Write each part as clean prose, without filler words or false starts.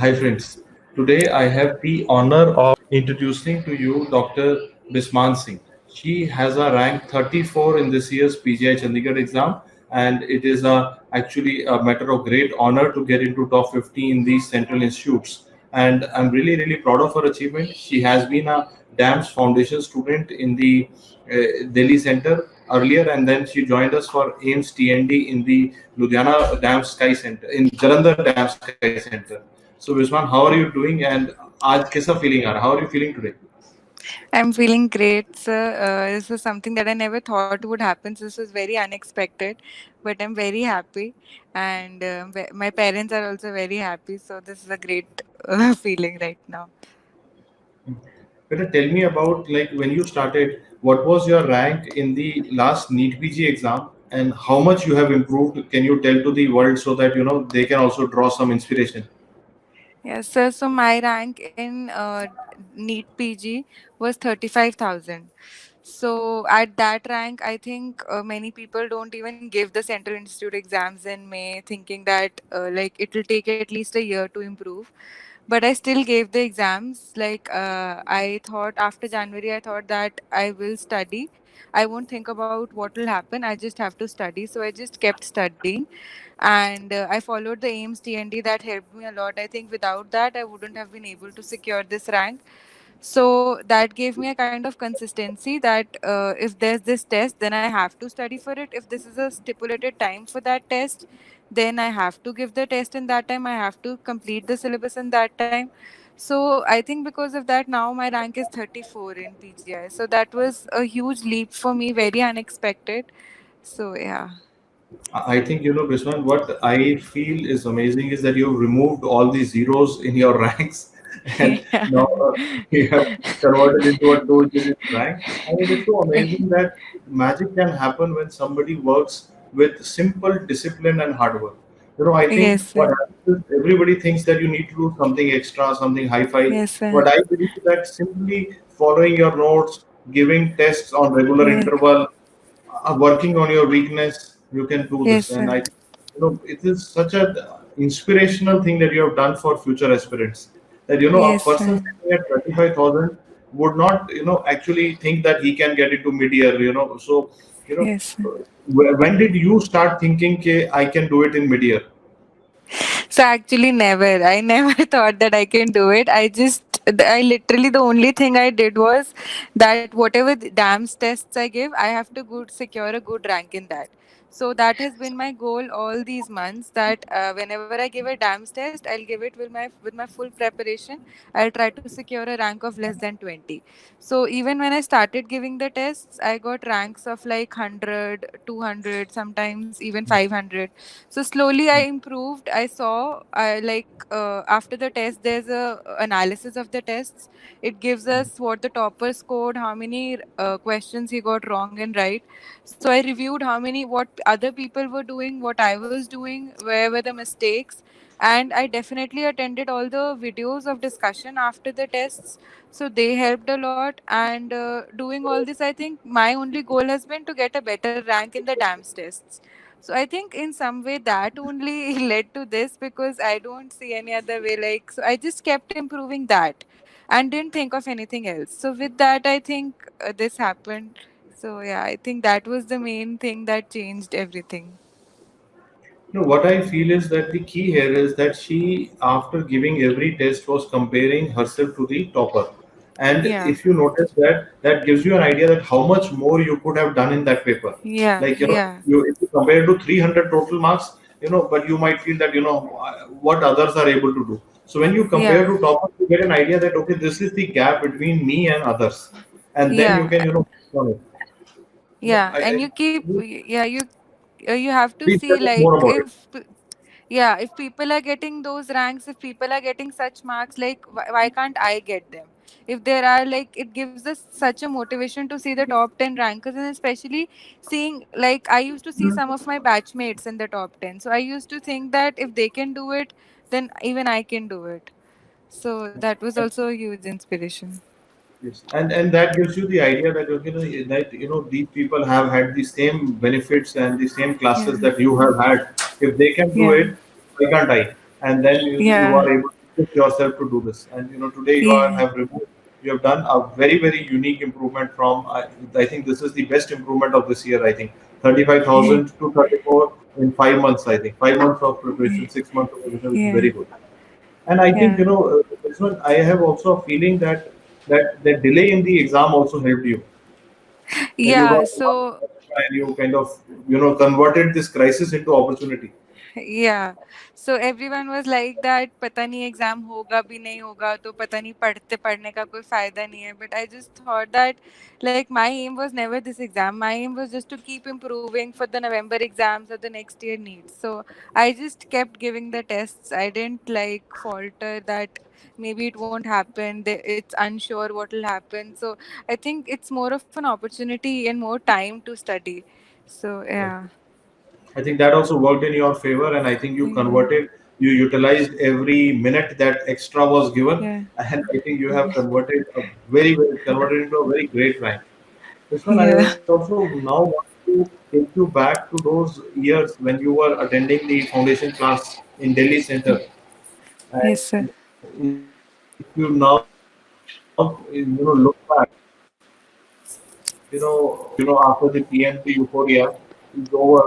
Hi friends. Today I have the honor of introducing to you Dr. Bisman Singh. She has a rank 34 in this year's PGI Chandigarh exam, and it is actually a matter of great honor to get into top 50 in these central institutes. And I'm really proud of her achievement. She has been a DAMS Foundation student in the Delhi Center earlier, and then she joined us for AIIMS TND in the Ludhiana Dam Sky Center, in Jalandhar Dam Sky Center. So, Bisman, how are you doing? And आज कैसा feeling आ रहा? How are you feeling today? I'm feeling great, sir. This is something that I never thought would happen. So this was very unexpected, but I'm very happy, and my parents are also very happy. So this is a great feeling right now. Better tell me about like when you started. What was your rank in the last NEET PG exam, and how much you have improved? Can you tell to the world so that they can also draw some inspiration? Yes, sir. So my rank in NEET PG was 35,000. So at that rank, I think many people don't even give the Central Institute exams in May, thinking that like it will take at least a year to improve. But I still gave the exams. Like I thought after January, I thought that I will study. I won't think about what will happen. I just have to study. So I just kept studying, and I followed the AIIMS TND. That helped me a lot. I think without that, I wouldn't have been able to secure this rank. So that gave me a kind of consistency that if there's this test, then I have to study for it. If this is a stipulated time for that test, then I have to give the test in that time. I have to complete the syllabus in that time. So I think because of that, now my rank is 34 in PGI. So that was a huge leap for me, very unexpected. So yeah. I think Bisman. What I feel is amazing is that you've removed all the zeros in your ranks, and Yeah. now you have converted into a two-digit rank. I mean, it's so amazing that magic can happen when somebody works with simple discipline and hard work. I think Yes, what sir. happens is everybody thinks that you need to do something extra, something hi-fi. Yes, sir. But I believe that simply following your notes, giving tests on regular Yes, interval, working on your weakness, you can do yes, this. And sir. I think it is such an inspirational thing that you have done for future aspirants. That a Yes, person sir. sitting at 25,000 would not actually think that he can get into mid-year. So you know Yes, sir. when did you start thinking, "Okay, I can do it in mid-year"? So actually, never. I never thought that I can do it. I literally, the only thing I did was that whatever the DAMS tests I give, I have to secure a good rank in that. So that has been my goal all these months. That whenever I give a DAMS test, I'll give it with my full preparation. I'll try to secure a rank of less than 20. So even when I started giving the tests, I got ranks of like 100, 200, sometimes even 500. So slowly I improved. I saw I like after the test there's a analysis of the tests. It gives us what the topper scored, how many questions he got wrong and right. So I reviewed what other people were doing, what I was doing, where were the mistakes, and I definitely attended all the videos of discussion after the tests. So they helped a lot, and doing all this, I think my only goal has been to get a better rank in the DAMS tests. So I think in some way that only led to this, because I don't see any other way. Like, so I just kept improving that and didn't think of anything else. So with that, I think this happened. So yeah, I think that was the main thing that changed everything. No, what I feel is that the key here is that she, after giving every test, was comparing herself to the topper. And Yeah, if you notice that, that gives you an idea that how much more you could have done in that paper. yeah, Like, yeah, if you compare to 300 total marks, but you might feel that, what others are able to do. So when you compare yeah, to topper, you get an idea that, okay, this is the gap between me and others. And then you yeah, can, on it. yeah. And you keep, yeah, you have to Please tell see us more like about it. if yeah, if people are getting those ranks, if people are getting such marks, like why can't I get them? If there are, like, it gives us such a motivation to see the top 10 rankers, and especially seeing, like, I used to see some of my batchmates in the top 10. So I used to think that if they can do it, then even I can do it. So that was also a huge inspiration. Yes, and that gives you the idea that these people have had the same benefits and the same classes Yeah, that you have had. If they can do yeah, it, why can't I? And then you yeah, are able. push yourself to do this. And today you are Yeah. have removed. You have done a very unique improvement from. I think this is the best improvement of this year. I think Yeah. 35,000 to 34 in 5 months. I think 5 months of preparation, 6 months of preparation, which is Yeah. very good. And I think Yeah. this one I have also a feeling that that delay in the exam also helped you, that you Yeah. got one So extra and you kind of converted this crisis into opportunity. yeah, so everyone was like that पता नहीं exam होगा भी नहीं होगा तो पता नहीं पढ़ते पढ़ने का कोई फायदा नहीं है, but I just thought that like my aim was never this exam. My aim was just to keep improving for the November exams or the next year needs. So I just kept giving the tests. I didn't like falter that maybe it won't happen, it's unsure what will happen. So I think it's more of an opportunity and more time to study. So Right. yeah. I think that also worked in your favor, and I think you Yeah. converted, you utilized every minute that extra was given, Yeah. and I think you have Yeah. converted converted into a very great rank. This one I Yeah. also now want to take you back to those years when you were attending the foundation class in Delhi Center. Yes, sir. And if you now look back, after the PMC euphoria is over,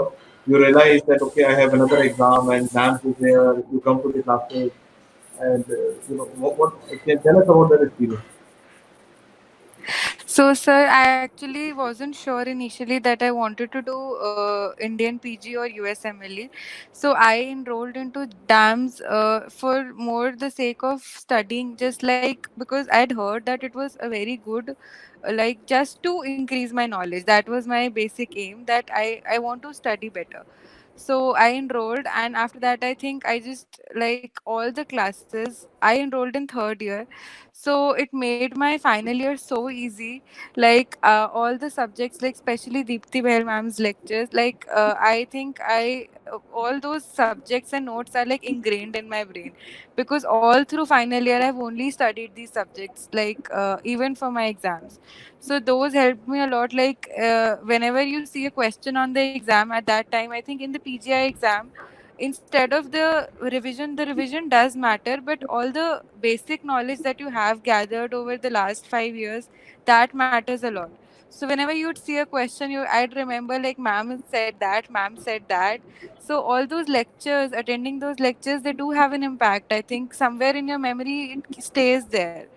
you realize that okay, I have another exam and exams is there. You come to the classes, and what can tell us about that experience. So, sir, I actually wasn't sure initially that I wanted to do Indian PG or USMLE. So, I enrolled into DAMS for more the sake of studying, just like because I'd heard that it was a very good, like just to increase my knowledge. That was my basic aim, that I want to study better. So I enrolled, and after that, I think I just like all the classes. I enrolled in third year, so it made my final year so easy. Like all the subjects, like especially Deepthi Behel ma'am's lectures, like I think all those subjects and notes are like ingrained in my brain, because all through final year I've only studied these subjects, like even for my exams. So those helped me a lot. Like whenever you see a question on the exam at that time, I think in the PGI exam, instead of the revision does matter, but all the basic knowledge that you have gathered over the last 5 years, that matters a lot. So whenever you'd see a question, I'd remember like ma'am said that, ma'am said that. So all those lectures, attending those lectures, they do have an impact. I think somewhere in your memory it stays there.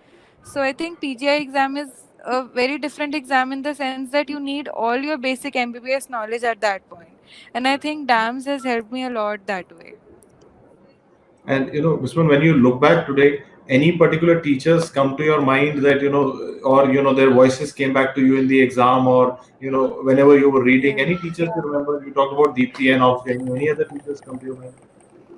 So I think PGI exam is a very different exam in the sense that you need all your basic MBBS knowledge at that point. And I think DAMS has helped me a lot that way. And Viswan, when you look back today, any particular teachers come to your mind that or their voices came back to you in the exam, or whenever you were reading, Yeah. any teachers you remember? You talked about Deepthi and Aufstaying. Any other teachers come to your mind?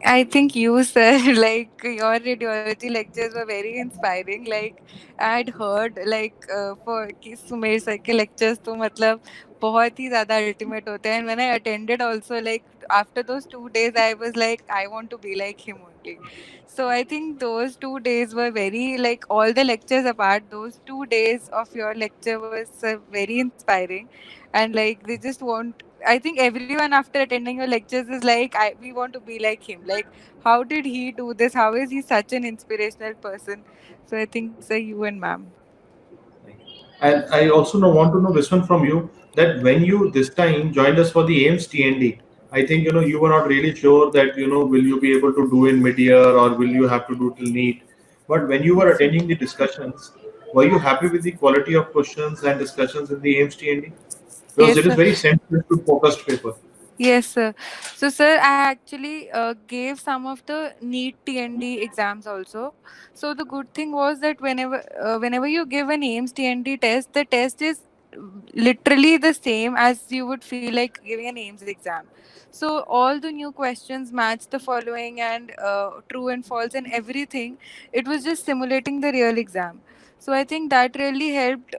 I think you, sir, like your radiology lectures were very inspiring. Like I had heard like for कि Sumer sir के lectures तो मतलब बहुत ही ज़्यादा ultimate होते हैं. And when I attended also, like after those 2 days, I was like, I want to be like him only. So I think those 2 days were very, like all the lectures apart, those 2 days of your lecture was very inspiring. And like they just want, I think everyone after attending your lectures is like, we want to be like him. Like, how did he do this? How is he such an inspirational person? So I think so, you and ma'am. And I also want to know this one from you, that when you this time joined us for the AIMS TND, I think you were not really sure that will you be able to do in mid-year, or will you have to do till NEET. But when you were Yes, sir. attending the discussions, were you happy with the quality of questions and discussions in the AIMS TND? Because Yes, it is sir. very sensitive to focused paper. Yes, sir. So, sir, I actually gave some of the NEET TND exams also. So the good thing was that whenever you give an AIMS TND test, the test is literally the same as you would feel like giving an AIMS exam. So all the new questions match the following, and true and false and everything. It was just simulating the real exam. So I think that really helped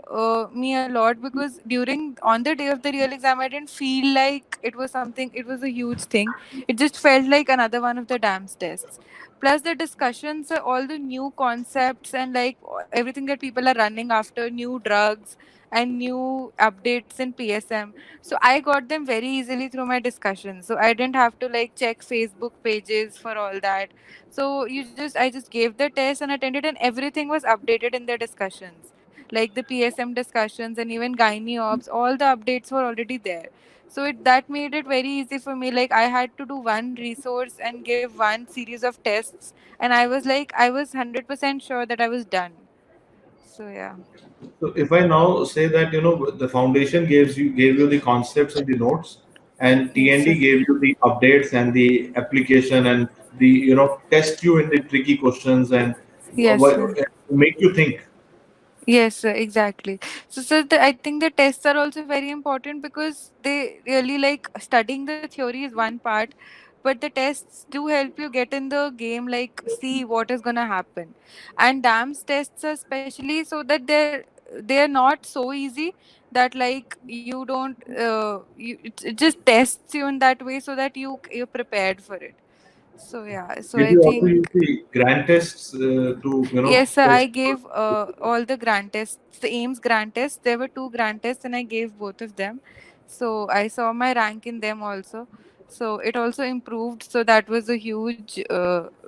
me a lot, because during on the day of the real exam, I didn't feel like it was something. It was a huge thing. It just felt like another one of the DAMS tests. Plus the discussions, all the new concepts and like everything that people are running after, new drugs and new updates in PSM. So I got them very easily through my discussions, so I didn't have to like check Facebook pages for all that. So I just gave the test and attended, and everything was updated in the discussions, like the PSM discussions and even gynae ops, all the updates were already there. So that made it very easy for me. Like I had to do one resource and give one series of tests, and I was 100% sure that I was done. So yeah. So if I now say that, the foundation gave you the concepts and the notes, and Yes, TND sir. gave you the updates and the application, and the test you in the tricky questions, and Yes, sir. make you think. Yes, sir, exactly. So, I think the tests are also very important because they really like studying the theory is one part, but the tests do help you get in the game, like see what is gonna happen. And DAMS tests are especially so that they're not so easy that like you don't it just tests you in that way so that you're prepared for it. So yeah, so Did I you also use think. the grand tests to Yes, sir. I test? gave all the grant tests, the AIIMS grant tests. There were two grant tests, and I gave both of them. So I saw my rank in them also. So it also improved. So that was a huge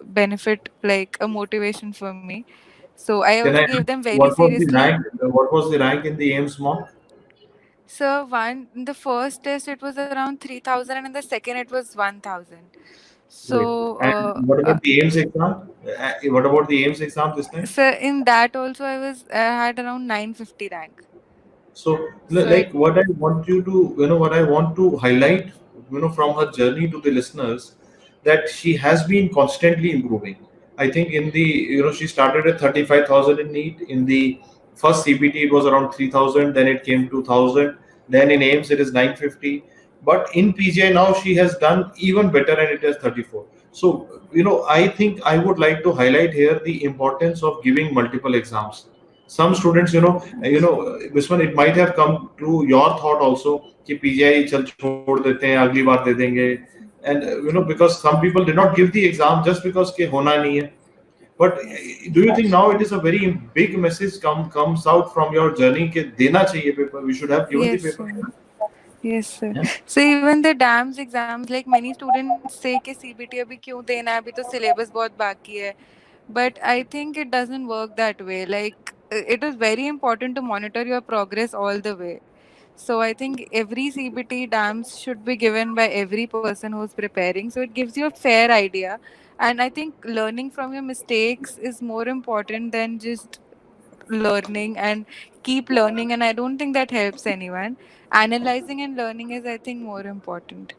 benefit, like a motivation for me. So I also Can I gave ask them very what was the seriously. rank? What was the rank in the AIMS mock? So one in the first test it was around 3,000, and in the second it was 1,000. Great. So And what about the AIMS exam? What about the AIMS exam this time? so in that also I had around 950 rank. So, So like, what I want you to, what I want to highlight, from her journey to the listeners, that she has been constantly improving. I think in the, she started at 35,000 in NEET. In the first CBT, it was around 3,000. Then it came to 1,000. Then in AIMS, it is 950. But in PGI now, she has done even better, and it is 34. So, I think I would like to highlight here the importance of giving multiple exams. Some students, Bisman, it might have come to your thought also कि PGI चल छोड़ देते हैं अगली बार दे देंगे, and because some people did not give the exam just because के होना नहीं है. But do you think now it is a very big message comes out from your journey कि देना चाहिए paper, we should have given the yes, paper? sir. Yes, sir. Yeah. So even the DAMS exams, like many students say कि CBT अभी क्यों देना है, अभी तो syllabus बहुत बाकी है. But I think it doesn't work that way. Like it is very important to monitor your progress all the way. So I think every CBT DAMS should be given by every person who's preparing. So it gives you a fair idea. And I think learning from your mistakes is more important than just learning, and keep learning. And I don't think that helps anyone. Analyzing and learning is, I think, more important.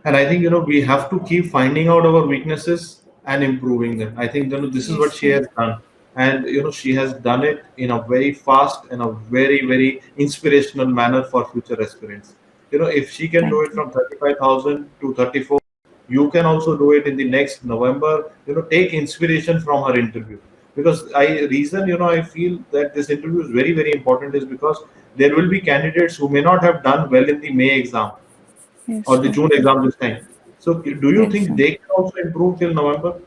And I think we have to keep finding out our weaknesses and improving them. I think this is Yes, what she sir. has done, and she has done it in a very fast and a very inspirational manner for future aspirants. If she can do Thank it you. from 35,000 to 34, you can also do it in the next November. Take inspiration from her interview, because I feel that this interview is very important is because there will be candidates who may not have done well in the May exam Yes, or the sir. June exam this time. So, do you Yes, think sir. they can also improve till November?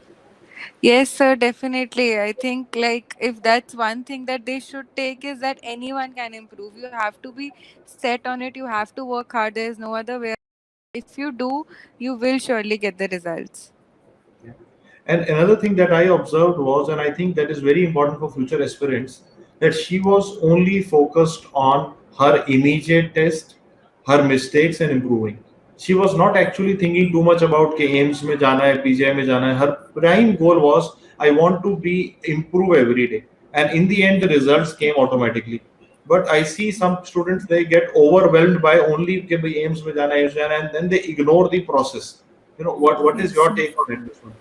Yes, sir, definitely. I think like if that's one thing that they should take is that anyone can improve. You have to be set on it. You have to work hard. There's no other way. If you do, you will surely get the results. Yeah. And another thing that I observed was, and I think that is very important for future aspirants, that she was only focused on her immediate test, her mistakes, and improving. She was not actually thinking too much about कि AIMS में जाना है, PGI में जाना है. Her prime goal was, I want to be improve every day, and in the end, the results came automatically. But I see some students, they get overwhelmed by only कि भाई AIMS में जाना है, AIMS में जाना है, and then they ignore the process. What is Yes, your sir. take on it, this one?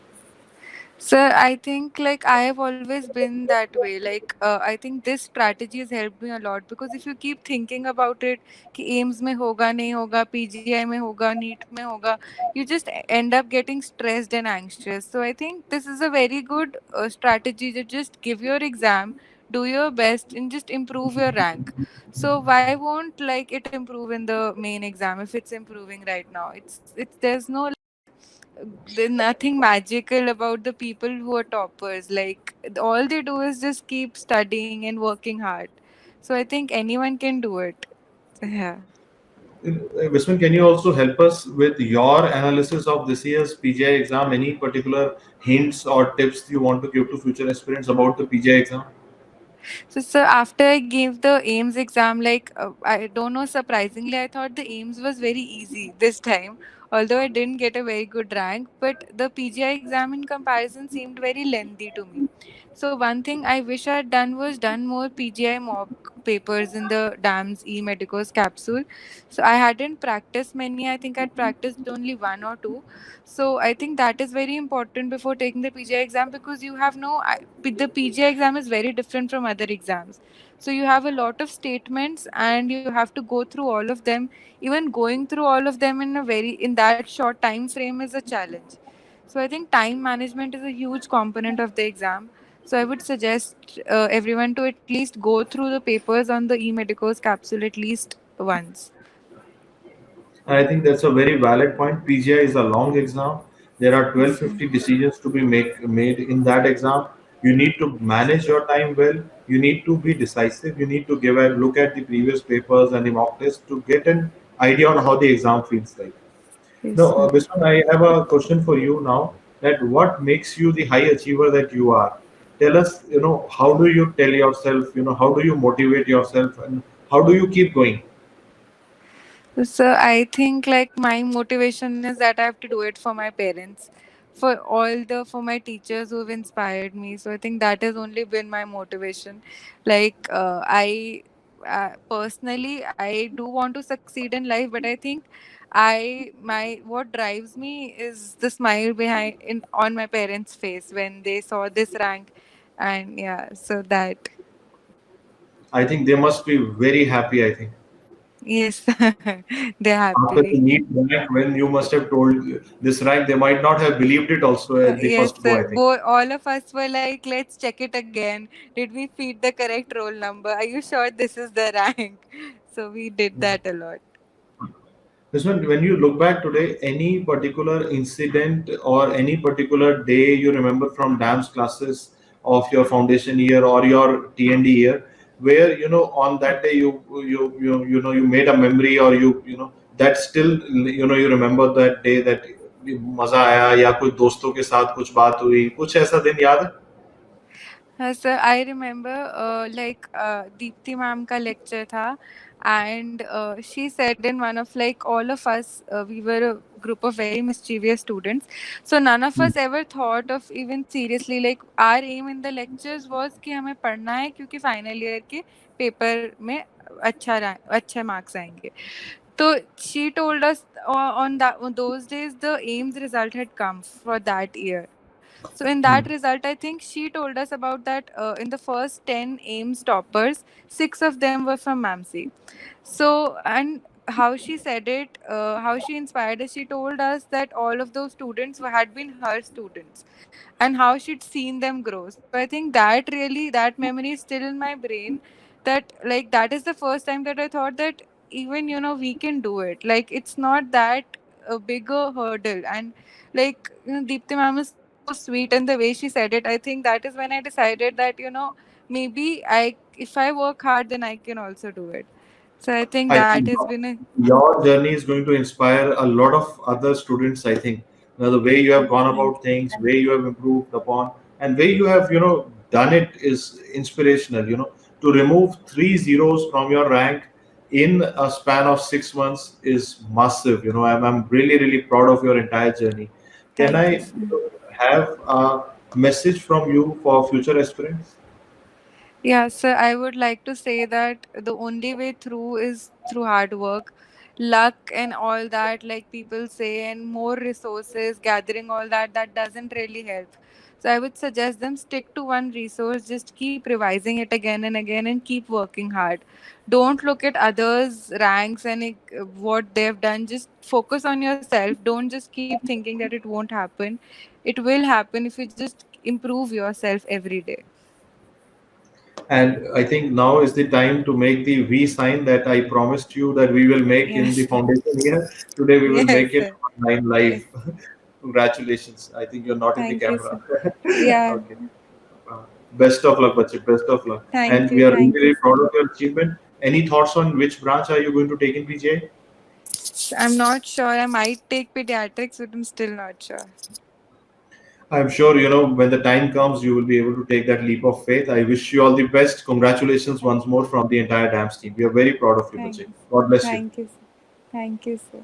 Sir, I think like I have always been that way. Like I think this strategy has helped me a lot because if you keep thinking about it, कि AIIMS में होगा नहीं होगा, PGI में होगा, NEET में होगा, you just end up getting stressed and anxious. So I think this is a very good strategy to just give your exam, do your best, and just improve your rank. So why won't like it improve in the main exam if it's improving right now? It's there's no there's nothing magical about the people who are toppers. Like all they do is just keep studying and working hard. So I think anyone can do it. Yeah. Visman, can you also help us with your analysis of this year's PGI exam? Any particular hints or tips you want to give to future aspirants about the PGI exam? So after I gave the AIIMS exam, like I don't know, surprisingly, I thought the AIIMS was very easy this time. Although I didn't get a very good rank, but the PGI exam in comparison seemed very lengthy to me. So one thing I wish I had done was done more PGI mock papers in the DAMS e-medicos capsule. So I hadn't practiced many. I think I'd practiced only one or two. So I think that is very important before taking the PGI exam, because you have no the PGI exam is very different from other exams. So you have a lot of statements and you have to go through all of them. Even going through all of them in that short time frame is a challenge. So I think time management is a huge component of the exam. So I would suggest everyone to at least go through the papers on the e-medicos capsule at least once. I think that's a very valid point. PGI is a long exam. There are Yes, sir. 1250 decisions to be made in that exam. You need to manage your time well. You need to be decisive. You need to give a look at the previous papers and the mock test to get an idea on how the exam feels like. Yes, Now, sir. Biswan, I have a question for you now. That what makes you the high achiever that you are? Tell us, how do you tell yourself, how do you motivate yourself, and how do you keep going? So I think like my motivation is that I have to do it for my parents, for my teachers who have inspired me. So I think that has only been my motivation. Like I personally I do want to succeed in life, but I think I my what drives me is the smile behind in on my parents' face when they saw this rank, and yeah, so that I think they must be very happy. I think yes, they after the happily. neat rank, when you must have told this rank, they might not have believed it also at the Yes, first go. sir. I think. All of us were like, let's check it again. Did we feed the correct roll number? Are you sure this is the rank? So we did that a lot. This one, when you look back today, any particular incident or any particular day you remember from dance classes of your foundation year or your TND year, where on that day you made a memory, or that still you remember that day, that मजा आया या कोई दोस्तों के साथ कुछ बात हुई, कुछ ऐसा दिन याद है? Sir, I remember Deepthi ma'am ka lecture tha, and she said in one of like all of us, we were a group of very mischievous students. So none of us ever thought of even seriously, like our aim in the lectures was कि हमें पढ़ना है क्योंकि final year के paper में अच्छे marks आएंगे. So she told us on that on those days the AIMS result had come for that year. So in that result, I think she told us about that in the first 10 AIMS toppers, six of them were from MAMC. So, and how she said it, how she inspired us, she told us that all of those students had been her students and how she'd seen them grow. So I think that memory is still in my brain, that like that is the first time that I thought that even we can do it. Like it's not that a bigger hurdle. And like Deepthi ma'am is so sweet, and the way she said it, I think that is when I decided that maybe I if I work hard then I can also do it. So I think I that think has been a your journey is going to inspire a lot of other students. I think the way you have gone thank about things, way you have improved upon, and way you have done it is inspirational. To remove three zeros from your rank in a span of 6 months is massive. I'm really really proud of your entire journey. Can thank you I so have a message from you for future aspirants? Yeah, so I would like to say that the only way through is through hard work, luck, and all that, like people say, and more resources, gathering all that, that doesn't really help. So I would suggest them stick to one resource, just keep revising it again and again, and keep working hard. Don't look at others' ranks and what they've done. Just focus on yourself. Don't just keep thinking that it won't happen. It will happen if you just improve yourself every day. And I think now is the time to make the V sign that I promised you that we will make in the Yes. foundation here. Today we will Yes, make it sir. online Yes. live. Congratulations. I think you're not in the Thank you, camera. sir. Yeah. Okay. Uh, Best of luck, Bache. Best of luck. And we are really, Thank you, really sir. proud of your achievement. Any thoughts on which branch are you going to take in PGI? I'm not sure. I might take pediatrics, but I'm still not sure. I'm sure, when the time comes, you will be able to take that leap of faith. I wish you all the best. Congratulations once more from the entire DAMS team. We are very proud of you, Thank Bache. you. God bless you. Thank you, sir. Thank you, sir.